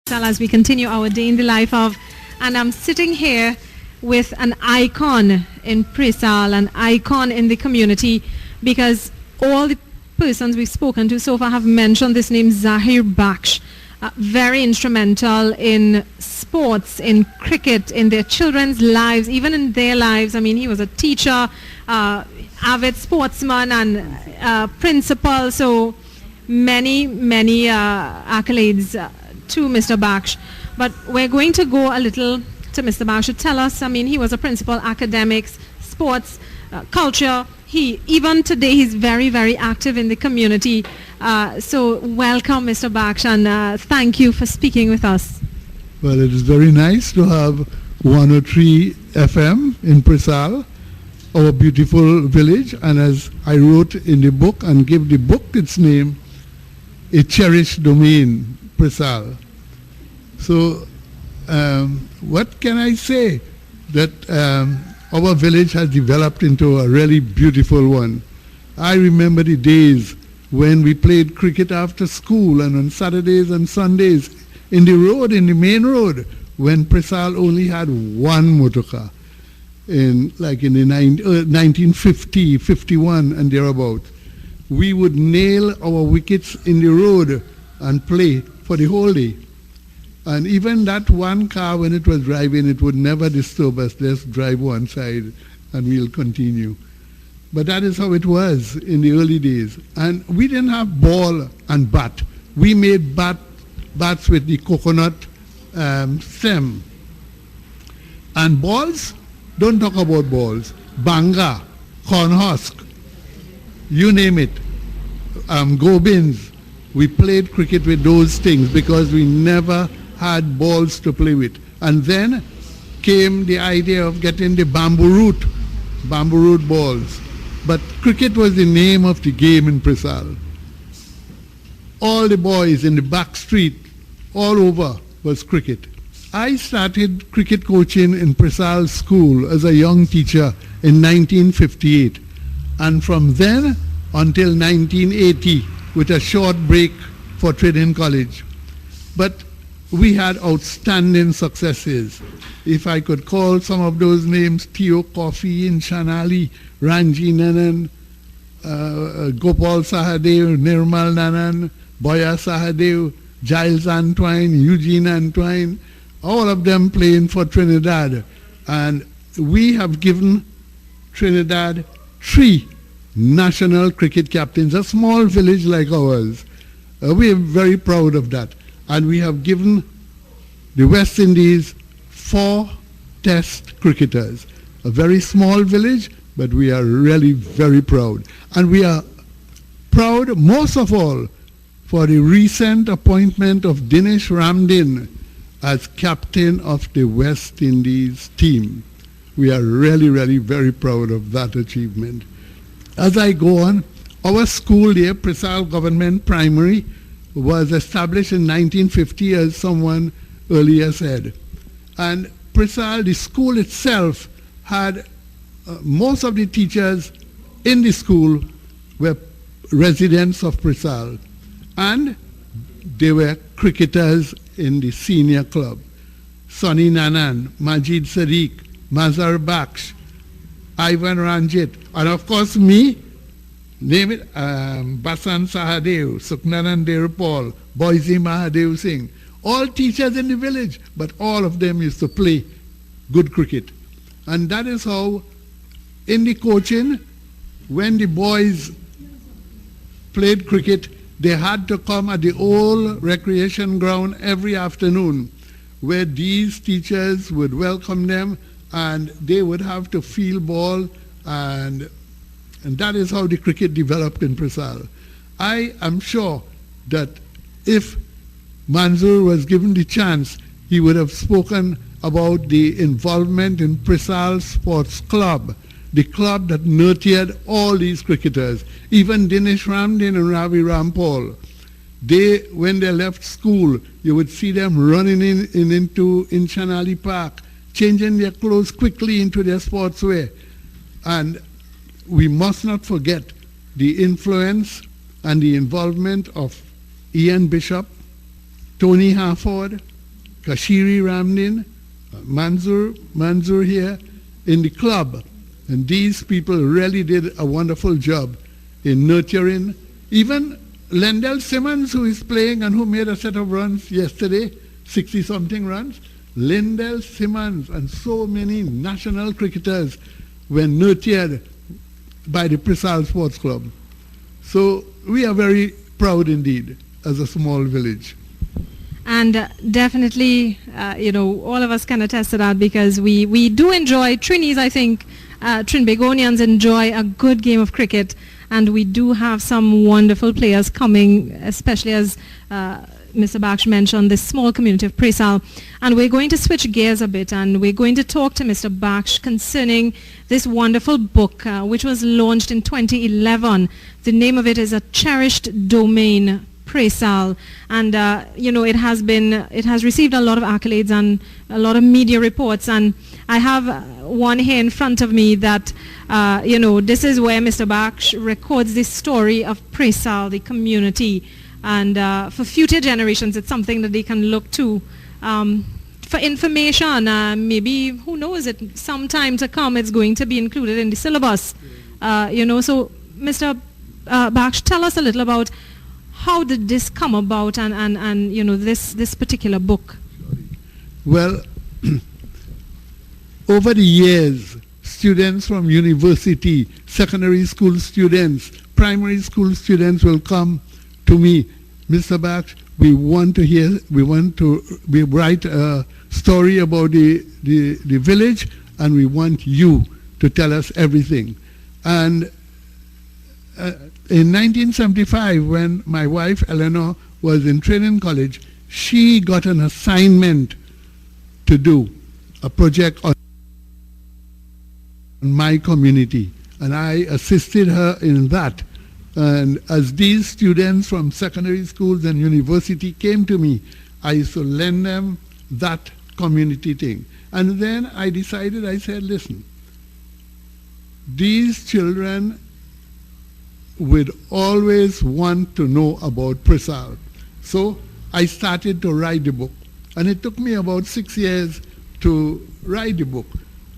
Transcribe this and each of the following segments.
As we continue our day in the life of, and I'm sitting here with an icon in Preysal, an icon in the community, because all the persons we've spoken to so far have mentioned this name, Zahir Baksh. Very instrumental in sports, in cricket, in their children's lives, even in their lives. I mean, he was a teacher, avid sportsman and principal, so many accolades to Mr. Baksh. But we're going to go a little to Mr. Baksh to tell us, I mean, he was a principal, academics, sports, culture. Even today, he's very active in the community. So welcome, Mr. Baksh, and thank you for speaking with us. Well, it is very nice to have 103 FM in Preysal, our beautiful village. And as I wrote in the book and give the book its name, a cherished domain, Preysal. So what can I say? That our village has developed into a really beautiful one. I remember the days when we played cricket after school and on Saturdays and Sundays in the road, in the main road, when Preysal only had one motor car in the 1950, 51 and thereabout. We would nail our wickets in the road and play for the whole day. And even that one car, when it was driving, it would never disturb us. Let's drive one side and we'll continue. But that is how it was in the early days. And we didn't have ball and bat. We made bats with the coconut stem. And balls, don't talk about balls. Banga, corn husk, you name it. Go bins. We played cricket with those things because we never had balls to play with. And then came the idea of getting the bamboo root balls. But cricket was the name of the game in Preysal. All the boys in the back street, all over, was cricket. I started cricket coaching in Preysal School as a young teacher in 1958. And from then until 1980, with a short break for training college. But we had outstanding successes. If I could call some of those names, Theo Coffey in Shanali, Ranji Nanan, Gopal Sahadev, Nirmal Nanan, Boya Sahadev, Giles Antoine, Eugene Antoine, all of them playing for Trinidad. And we have given Trinidad 3 national cricket captains, a small village like ours. We are very proud of that. And we have given the West Indies 4 test cricketers. A very small village, but we are really very proud. And we are proud most of all for the recent appointment of Dinesh Ramdin as captain of the West Indies team. We are really very proud of that achievement. As I go on, our school here, Preysal Government Primary, was established in 1950, as someone earlier said. And Preysal, the school itself, had most of the teachers in the school were residents of Preysal. And they were cricketers in the senior club. Sonny Nanan, Majid Sadiq, Mazhar Baksh, Ivan Ranjit, and of course me, name it, Basan Sahadev, Suknanan Paul, Boise Mahadev Singh, all teachers in the village, but all of them used to play good cricket. And that is how, in the coaching, when the boys played cricket, they had to come at the old recreation ground every afternoon, where these teachers would welcome them and they would have to field ball, and that is how the cricket developed in Preysal. I am sure that if Manzoor was given the chance, he would have spoken about the involvement in Preysal Sports Club, the club that nurtured all these cricketers. Even Dinesh Ramdin and Ravi Rampal, when they left school, you would see them running into Shanali Park, changing their clothes quickly into their sportswear. And we must not forget the influence and the involvement of Ian Bishop, Tony Harford, Kashiri Ramdin, Manzoor here in the club. And these people really did a wonderful job in nurturing. Even Lendell Simmons, who is playing and who made a set of runs yesterday, 60-something runs, Lendell Simmons and so many national cricketers were nurtured by the Preysal Sports Club. So we are very proud indeed as a small village. And definitely, all of us can attest to that because we do enjoy, Trinis, I think, Trinbagonians enjoy a good game of cricket, and we do have some wonderful players coming, especially as Mr. Baksh mentioned, this small community of Preysal. And we're going to switch gears a bit, and we're going to talk to Mr. Baksh concerning this wonderful book, which was launched in 2011. The name of it is A Cherished Domain, Preysal, and it has received a lot of accolades and a lot of media reports, and I have one here in front of me that this is where Mr. Baksh records the story of Preysal, the community, and for future generations it's something that they can look to for information. Maybe, who knows, it sometime to come it's going to be included in the syllabus. So Mr. Baksh, tell us a little about how did this come about, and this particular book? Well, over the years, students from university, secondary school students, primary school students will come to me, Mr. Baksh, we write a story about the village, and we want you to tell us everything. And in 1975, when my wife Eleanor was in training college, she got an assignment to do a project on my community, and I assisted her in that. And as these students from secondary schools and university came to me, I used to lend them that community thing. And then I said, listen, these children would always want to know about Preysal. So I started to write the book. And it took me about 6 years to write the book.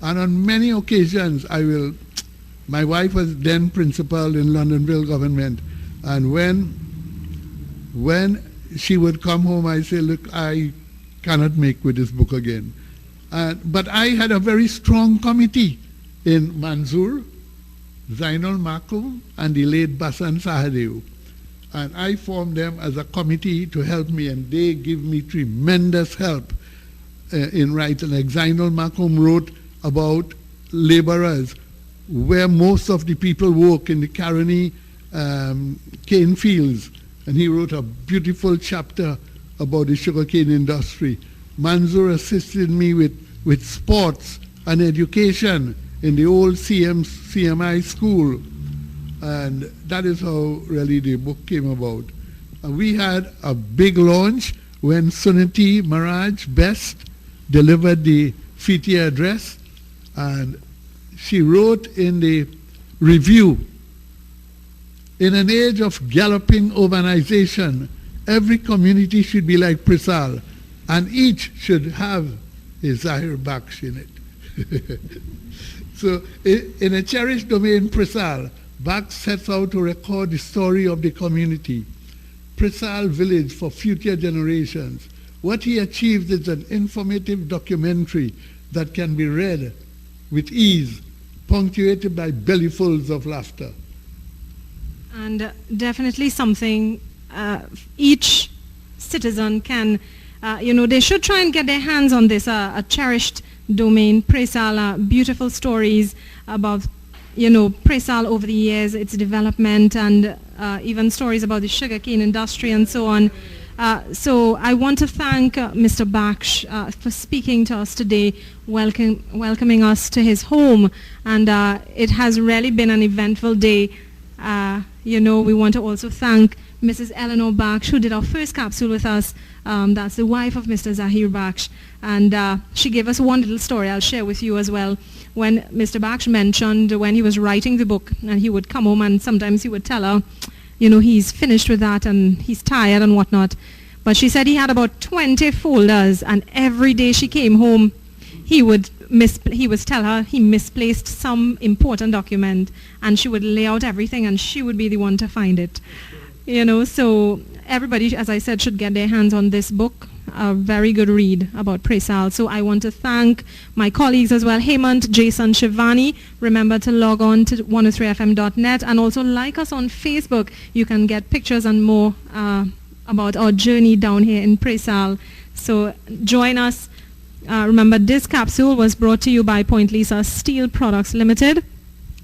And on many occasions, my wife was then principal in Londonville government. And when she would come home, I say, look, I cannot make with this book again. But I had a very strong committee in Manzoor, Zainul Makum, and the late Basan Sahadeo. And I formed them as a committee to help me, and they give me tremendous help in writing. Like Zainul Makum wrote about laborers, where most of the people work in the Caroni cane fields, and he wrote a beautiful chapter about the sugarcane industry. Manzoor assisted me with sports and education in the old CMI school, and that is how really the book came about. And we had a big launch when Suniti Maharaj Best delivered the Fitiya address, and she wrote in the review, in an age of galloping urbanization, every community should be like Preysal, and each should have a Zahir Baksh in it. So in A Cherished Domain, Preysal, Baksh sets out to record the story of the community, Preysal village for future generations. What he achieved is an informative documentary that can be read with ease, punctuated by bellyfuls of laughter. And definitely something each citizen can, they should try and get their hands on this, A Cherished Domain, Preysal, beautiful stories about, Preysal over the years, its development, and even stories about the sugarcane industry and so on. So I want to thank Mr. Baksh for speaking to us today, welcoming us to his home, and it has really been an eventful day. We want to also thank Mrs. Eleanor Baksh, who did our first capsule with us. That's the wife of Mr. Zahir Baksh, and she gave us one little story I'll share with you as well. When Mr. Baksh mentioned when he was writing the book, and he would come home and sometimes he would tell her, he's finished with that and he's tired and whatnot. But she said he had about 20 folders, and every day she came home, he would tell her he misplaced some important document, and she would lay out everything, and she would be the one to find it. So everybody, as I said, should get their hands on this book. A very good read about Preysal. So I want to thank my colleagues as well, Hemant, Jason, Shivani. Remember to log on to 103fm.net and also like us on Facebook. You can get pictures and more about our journey down here in Preysal. So join us. Remember, this capsule was brought to you by Point Lisa Steel Products Limited.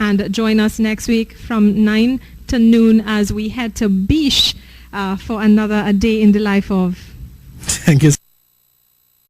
And join us next week from 9 to noon as we head to Baksh for another A Day in the Life of. Thank you.